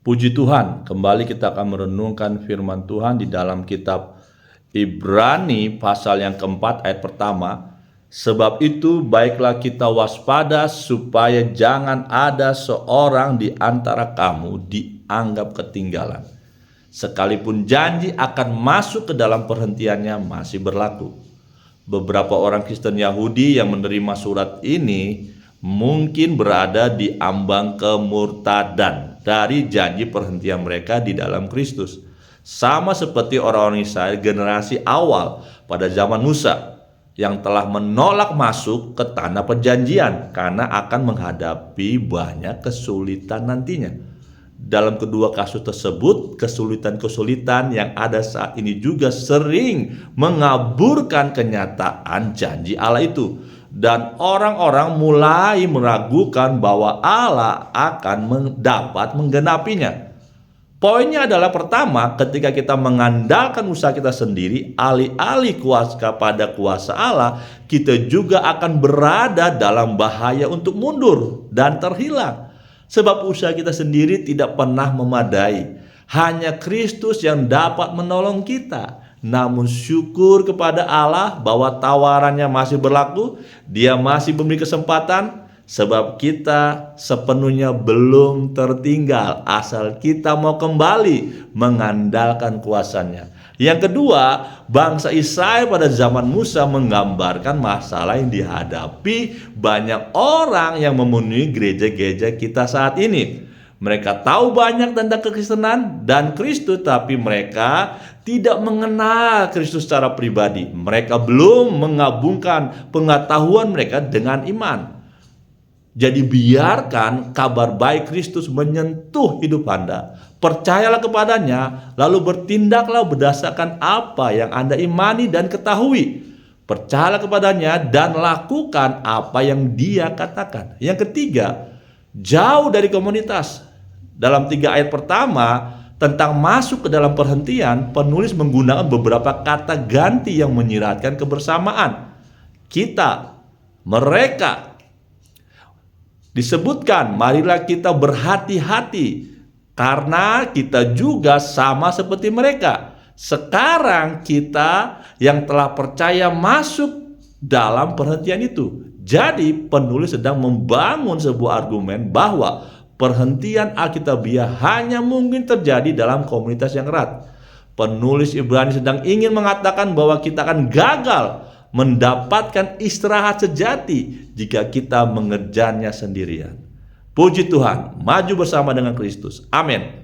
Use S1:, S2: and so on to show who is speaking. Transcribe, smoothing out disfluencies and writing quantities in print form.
S1: Puji Tuhan, kembali kita akan merenungkan firman Tuhan di dalam kitab Ibrani pasal yang keempat ayat pertama. Sebab itu baiklah kita waspada supaya jangan ada seorang di antara kamu dianggap ketinggalan. Sekalipun janji akan masuk ke dalam perhentiannya masih berlaku. Beberapa orang Kristen Yahudi yang menerima surat ini mungkin berada di ambang kemurtadan dari janji perhentian mereka di dalam Kristus. Sama seperti orang-orang Israel generasi awal pada zaman Musa yang telah menolak masuk ke tanah perjanjian karena akan menghadapi banyak kesulitan nantinya. Dalam kedua kasus tersebut, kesulitan-kesulitan yang ada saat ini juga sering mengaburkan kenyataan janji Allah itu. Dan orang-orang mulai meragukan bahwa Allah akan dapat menggenapinya. Poinnya adalah pertama, ketika kita mengandalkan usaha kita sendiri, alih-alih pada kuasa Allah, kita juga akan berada dalam bahaya untuk mundur dan terhilang. Sebab usaha kita sendiri tidak pernah memadai. Hanya Kristus yang dapat menolong kita. Namun syukur kepada Allah bahwa tawarannya masih berlaku, Dia masih memberi kesempatan, sebab kita sepenuhnya belum tertinggal asal kita mau kembali mengandalkan kuasanya. Yang kedua, bangsa Israel pada zaman Musa menggambarkan masalah yang dihadapi banyak orang yang memenuhi gereja-gereja kita saat ini. Mereka tahu banyak tentang kekristenan dan Kristus, tapi mereka tidak mengenal Kristus secara pribadi. Mereka belum menggabungkan pengetahuan mereka dengan iman. Jadi biarkan kabar baik Kristus menyentuh hidup Anda. Percayalah kepadanya, lalu bertindaklah berdasarkan apa yang Anda imani dan ketahui. Percayalah kepadanya dan lakukan apa yang Dia katakan. Yang ketiga, jauh dari komunitas. Dalam 3 ayat pertama tentang masuk ke dalam perhentian, penulis menggunakan beberapa kata ganti yang menyiratkan kebersamaan. Kita, mereka. Disebutkan, marilah kita berhati-hati karena kita juga sama seperti mereka. Sekarang kita yang telah percaya masuk dalam perhentian itu. Jadi penulis sedang membangun sebuah argumen bahwa perhentian Alkitabiah hanya mungkin terjadi dalam komunitas yang erat. Penulis Ibrani sedang ingin mengatakan bahwa kita akan gagal mendapatkan istirahat sejati jika kita mengejarnya sendirian. Puji Tuhan, maju bersama dengan Kristus. Amin.